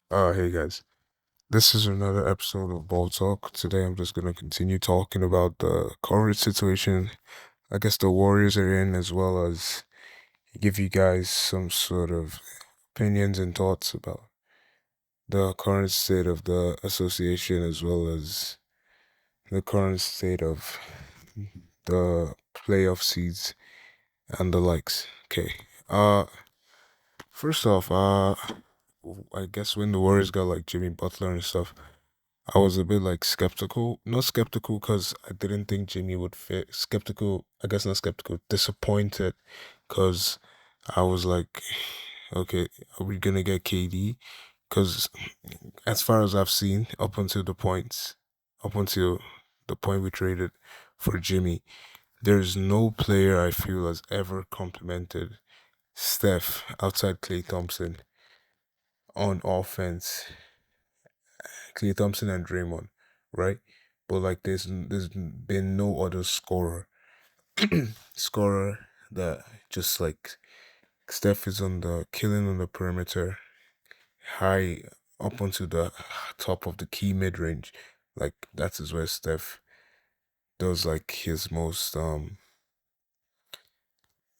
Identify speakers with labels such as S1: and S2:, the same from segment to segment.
S1: Hey guys, this is another episode of Ball Talk. Today I'm just gonna continue talking about the current situation I guess the Warriors are in, as well as give you guys some sort of opinions and thoughts about the current state of the association, as well as the current state of the playoff seeds and the likes. Okay. First off, I guess when the Warriors got like Jimmy Butler and stuff, I was a bit like skeptical. Not skeptical because I didn't think Jimmy would fit. Skeptical, I guess not skeptical, disappointed because I was like, okay, are we gonna get KD? Because as far as I've seen, up until the point we traded for Jimmy, there's no player I feel has ever complimented Steph outside Klay Thompson on offense. Klay Thompson and Draymond, right? But like there's been no other scorer that just like Steph is on the killing on the perimeter, high up onto the top of the key mid range. Like that is where Steph does like his most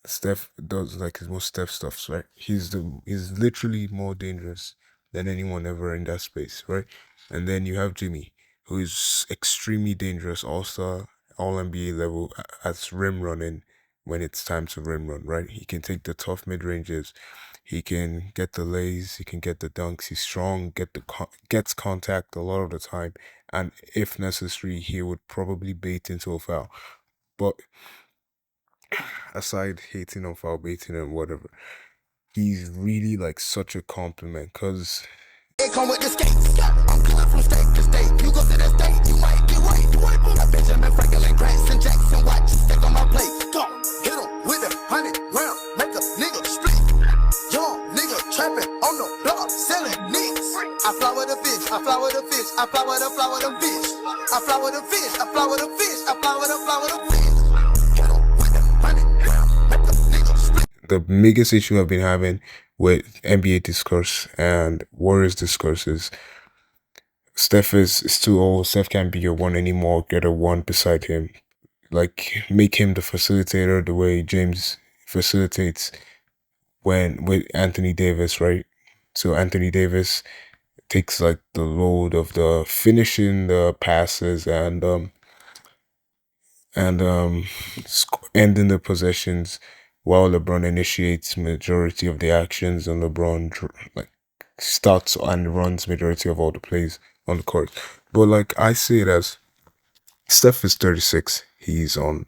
S1: Steph does like his most Steph stuffs, right? He's literally more dangerous than anyone ever in that space, right? And then you have Jimmy, who is extremely dangerous, all-star, all NBA level at rim running when it's time to rim run, right? He can take the tough mid ranges, he can get the lays, he can get the dunks. He's strong, gets contact a lot of the time, and if necessary, he would probably bait into a foul. But aside hating on foul baiting and whatever, he's really like such a compliment because
S2: It come with the skates. I'm coming from state to state. You go to the state, you might get white. Got Benjamin Franklin, Grayson Jackson, watch stick on my plate. Go, hit him with a 100 round, make a nigga split. Young nigga trapping on the block, selling nicks. I fly with a fish, I fly with a fish, I fly with a fish. I fly with a fish, I fly with a fish, I fly with a fish. Hit him with a 100 round, make a nigga split.
S1: the biggest issue I've been having with NBA discourse and Warriors discourse is Steph is too old. Steph can't be your one anymore. Get a one beside him. Like make him the facilitator the way James facilitates when with Anthony Davis, right? So Anthony Davis takes like the load of the finishing the passes and ending the possessions while LeBron initiates majority of the actions and like starts and runs majority of all the plays on the court. But like I see it as Steph is 36. He's on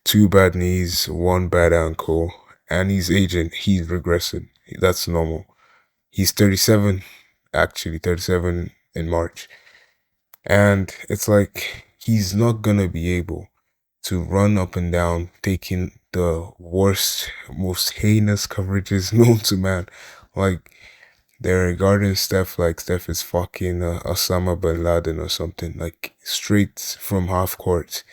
S1: two bad knees, one bad ankle, and he's aging. He's regressing. That's normal. He's 37, actually 37 in March. And it's like he's not gonna be able to run up and down, taking the worst, most heinous coverages known to man. Like they're regarding Steph like Steph is fucking Osama bin Laden or something. Like straight from half court,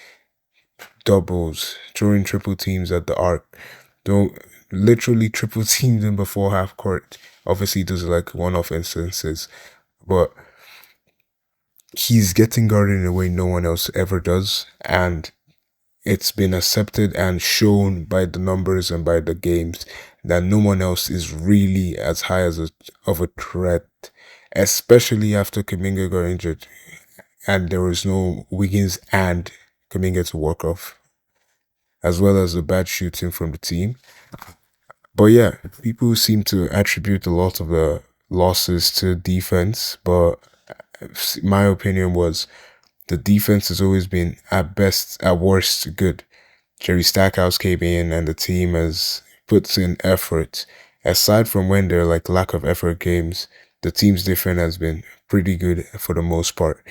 S1: doubles, throwing triple teams at the arc. Don't literally triple teams him before half court. Obviously, those are like one-off instances, but he's getting guarded in a way no one else ever does, and it's been accepted and shown by the numbers and by the games that no one else is really as high as of a threat, especially after Kaminga got injured and there was no Wiggins and Kaminga to work off, as well as the bad shooting from the team. But yeah, people seem to attribute a lot of the losses to defense, but my opinion was the defense has always been at best, at worst, good. Jerry Stackhouse came in and the team has put in effort. Aside from when there are like lack of effort games, the team's defense has been pretty good for the most part.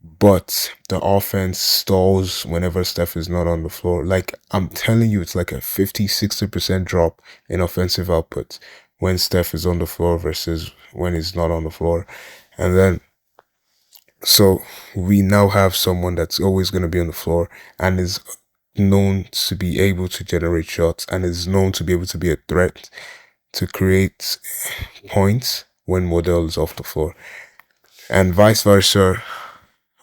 S1: But the offense stalls whenever Steph is not on the floor. Like I'm telling you, it's like a 50-60% drop in offensive output when Steph is on the floor versus when he's not on the floor. And then so we now have someone that's always going to be on the floor and is known to be able to generate shots and is known to be able to be a threat to create points when Modell is off the floor, and vice versa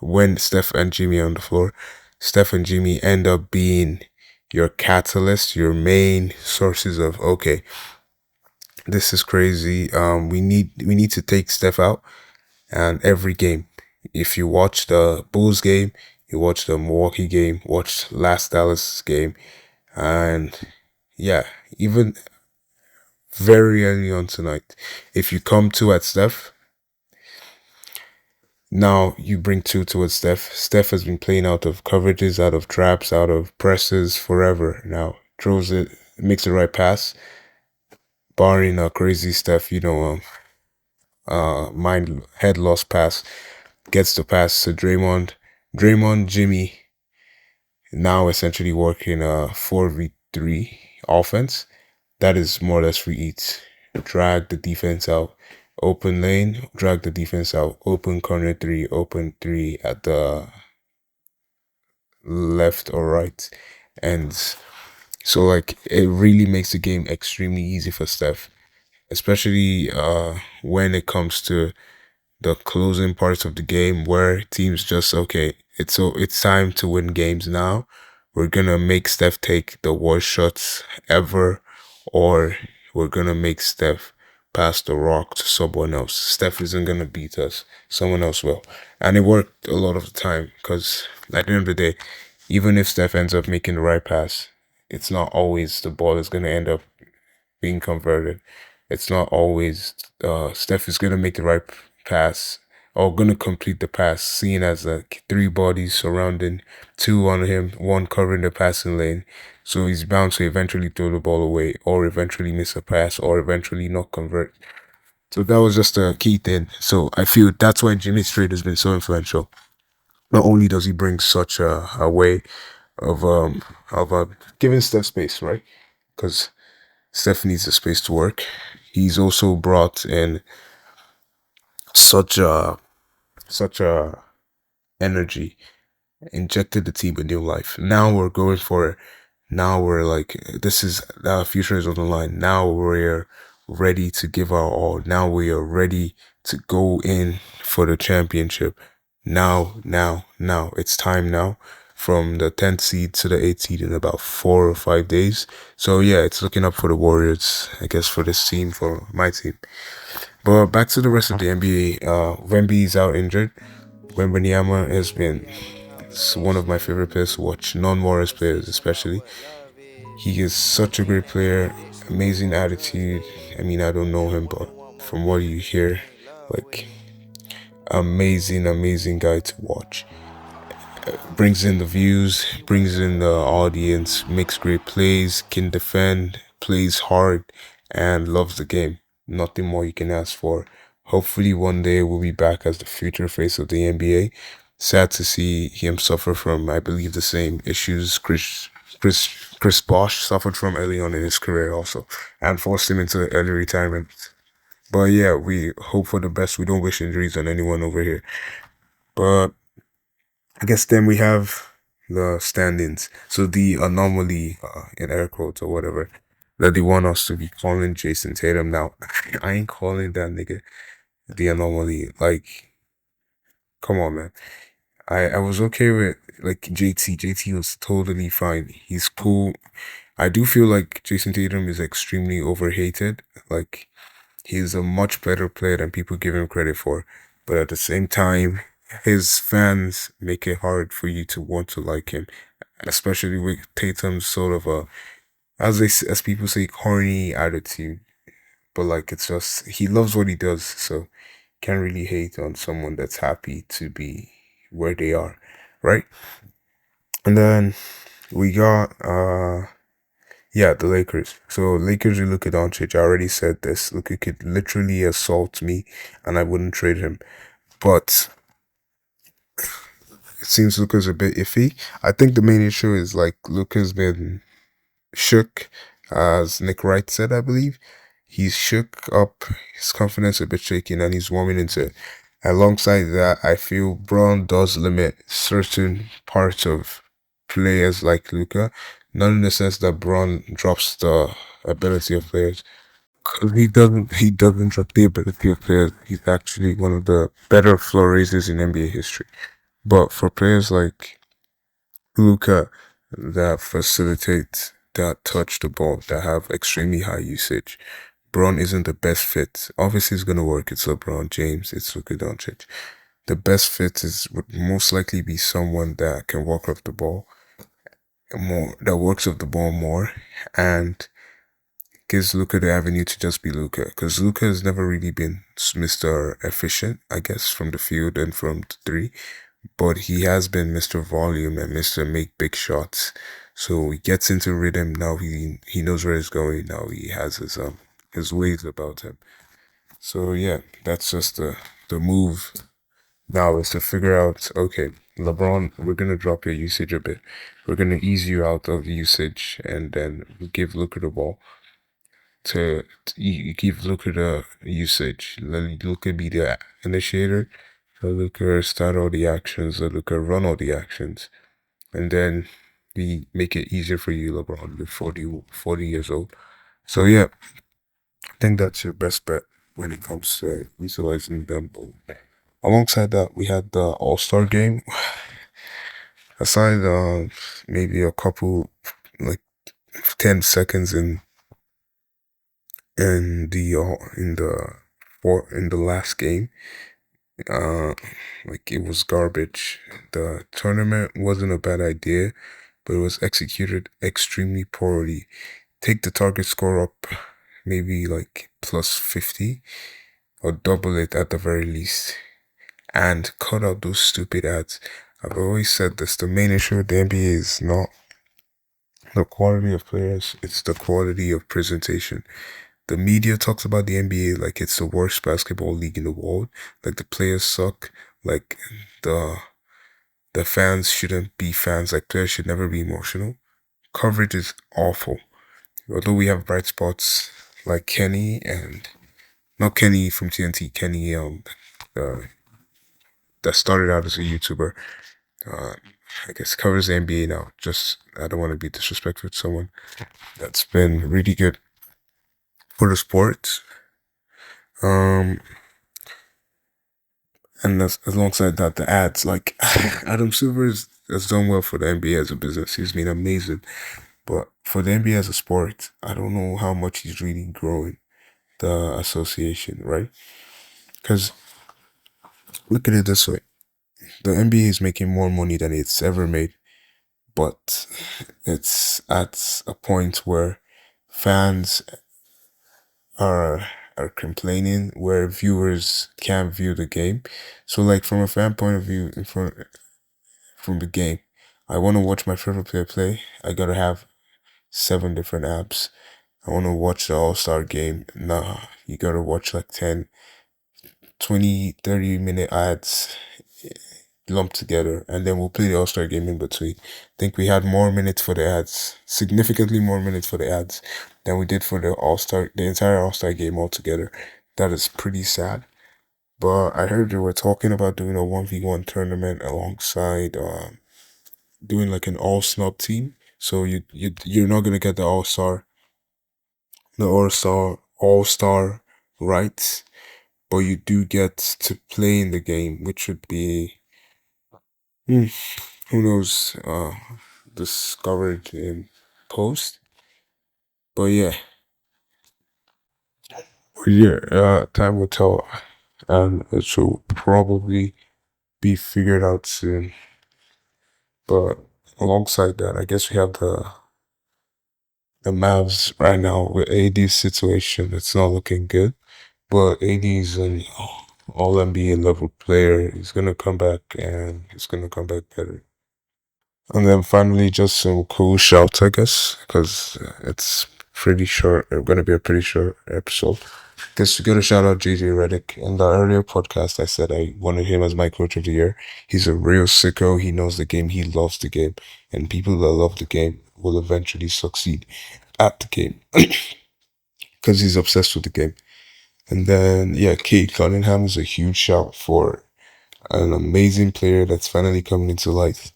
S1: when Steph and Jimmy are on the floor. Steph and Jimmy end up being your catalyst, your main sources of okay, this is crazy. We need to take Steph out, and every game. If you watch the Bulls game, you watch the Milwaukee game, watch last Dallas game, and yeah, even very early on tonight, if you come two at Steph, now you bring two towards Steph. Steph has been playing out of coverages, out of traps, out of presses forever. Now throws it, makes the right pass, barring a crazy Steph, mind head lost pass, gets the pass to Draymond. Draymond, Jimmy, now essentially working a 4v3 offense. That is more or less free eats. Drag the defense out, open lane, drag the defense out, open corner three, open three at the left or right. And so like it really makes the game extremely easy for Steph, especially when it comes to the closing parts of the game where teams just okay, it's time to win games now. We're gonna make Steph take the worst shots ever, or we're gonna make Steph pass the rock to someone else. Steph isn't gonna beat us, someone else will. And it worked a lot of the time because at the end of the day, even if Steph ends up making the right pass, it's not always the ball is gonna end up being converted. It's not always Steph is gonna make the right pass or gonna complete the pass, seeing as like three bodies surrounding, two on him, one covering the passing lane. So he's bound to eventually throw the ball away, or eventually miss a pass, or eventually not convert. So that was just a key thing. So I feel that's why Jimmy's trade has been so influential. Not only does he bring such a way of giving Steph space, right? Because Steph needs the space to work. He's also brought in such a energy, injected the team with new life. Now we're going for it. Now we're like, this is our future is on the line. Now we're ready to give our all. Now we are ready to go in for the championship. Now. It's time now. From the 10th seed to the 8th seed in about 4 or 5 days. So yeah, it's looking up for the Warriors, I guess, for this team, for my team. But back to the rest of the NBA. Wemby is out injured. Wembanyama has been one of my favorite players to watch, non-Warriors players especially. He is such a great player, amazing attitude. I mean, I don't know him, but from what you hear, like, amazing guy to watch. Brings in the views, brings in the audience, makes great plays, can defend, plays hard, and loves the game. Nothing more you can ask for. Hopefully one day we'll be back as the future face of the NBA. Sad to see him suffer from, I believe, the same issues Chris Bosh suffered from early on in his career also, and forced him into early retirement. But yeah, we hope for the best. We don't wish injuries on anyone over here. But I guess then we have the standings. So the anomaly, in air quotes or whatever, that they want us to be calling Jason Tatum now. I ain't calling that nigga the anomaly. Like, come on, man. I was okay with like JT. JT was totally fine. He's cool. I do feel like Jason Tatum is extremely overhated. Like, he's a much better player than people give him credit for. But at the same time, his fans make it hard for you to want to like him, especially with Tatum's sort of a, as people say, corny attitude. But like, it's just he loves what he does, so can't really hate on someone that's happy to be where they are, right? And then we got yeah, the Lakers. So Lakers with Luka Doncic. I already said this. Luka could literally assault me, and I wouldn't trade him. But it seems Luka's a bit iffy. I think the main issue is like Luka's been shook, as Nick Wright said, I believe. He's shook up, his confidence a bit shaky, and he's warming into it. Alongside that, I feel Braun does limit certain parts of players like Luka, not in the sense that Braun drops the ability of players, 'Cause he doesn't have the ability of players. He's actually one of the better floor raisers in NBA history. But for players like Luka that facilitate, that touch the ball, that have extremely high usage, Braun isn't the best fit. Obviously, it's gonna work. It's LeBron James. It's Luka Doncic. The best fit would most likely be someone that can walk off the ball more, that works off the ball more, and gives Luka the avenue to just be Luka. Because Luka has never really been Mr. Efficient, I guess, from the field and from three, but he has been Mr. Volume and Mr. Make Big Shots. So he gets into rhythm now. He knows where he's going now. He has his ways about him. So yeah, that's just the move now is to figure out, okay, LeBron, we're gonna drop your usage a bit. We're gonna ease you out of usage, and then we give Luka the ball to you give Luka the usage. Let Luka be the initiator. Let Luka start all the actions. Let Luka run all the actions, and then we make it easier for you, LeBron. You're 40 years old. So yeah, I think that's your best bet when it comes to utilizing them. Alongside that, we had the All-Star game. Aside maybe a couple, like 10 seconds in the last game, uh like it was garbage. The tournament wasn't a bad idea, but it was executed extremely poorly. Take the target score up maybe like plus 50 or double it at the very least, and cut out those stupid ads. I've always said this, the main issue with the NBA is not the quality of players, it's the quality of presentation. The media talks about the NBA like it's the worst basketball league in the world, like the players suck, like the the fans shouldn't be fans, like players should never be emotional. Coverage is awful. Although we have bright spots like Kenny and not Kenny from TNT, Kenny uh, that started out as a YouTuber. Uh, I guess covers the NBA now. Just I don't want to be disrespectful to someone that's been really good for the sport. Um, and alongside that, the ads like Adam Silver has done well for the NBA as a business. He's been amazing, but for the NBA as a sport, I don't know how much he's really growing the association, right? Because look at it this way: the NBA is making more money than it's ever made, but it's at a point where fans are complaining, where viewers can't view the game. So like from a fan point of view, from the game, I want to watch my favorite player play. I gotta have 7 different apps. I want to watch the All-Star game. Nah, you gotta watch like 10, 20, 30 minute ads lumped together, and then we'll play the All-Star game in between. I think we had more minutes for the ads, significantly more minutes for the ads than we did for the entire All-Star game altogether. That is pretty sad. But I heard they were talking about doing a 1v1 tournament alongside doing like an all snub team. So you're not gonna get the all star rights, but you do get to play in the game, which would be hmm, who knows, discovered in post. But yeah, time will tell, and it will probably be figured out soon. But alongside that, I guess we have the Mavs right now with AD's situation. It's not looking good, but AD's an all NBA level player. He's gonna come back, and he's gonna come back better. And then finally, just some cool shouts, I guess, because it's pretty short. It's gonna be a pretty short episode. Guess we gotta shout out JJ Redick. In the earlier podcast, I said I wanted him as my coach of the year. He's a real sicko. He knows the game. He loves the game, and people that love the game will eventually succeed at the game because he's obsessed with the game. And then yeah, Kate Cunningham is a huge shout for an amazing player that's finally coming into life.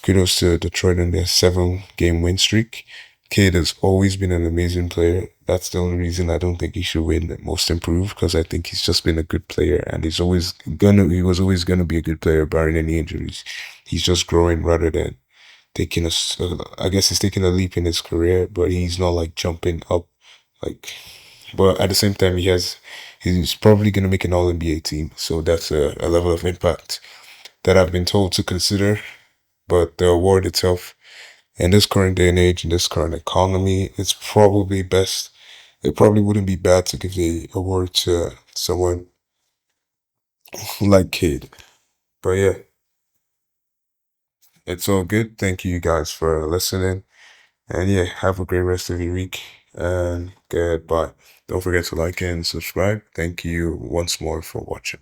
S1: Kudos to Detroit and their 7-game win streak. Cade has always been an amazing player. That's the only reason I don't think he should win the most improved, because I think he's just been a good player and he was always gonna be a good player barring any injuries. He's just growing rather than I guess he's taking a leap in his career, but he's not like jumping up like, but at the same time he's probably gonna make an all NBA team. So that's a level of impact that I've been told to consider. But the award itself, in this current day and age, in this current economy, it's probably best. It probably wouldn't be bad to give the award to someone like Cade. But yeah, it's all good. Thank you guys for listening. And yeah, have a great rest of your week. And goodbye. Don't forget to like and subscribe. Thank you once more for watching.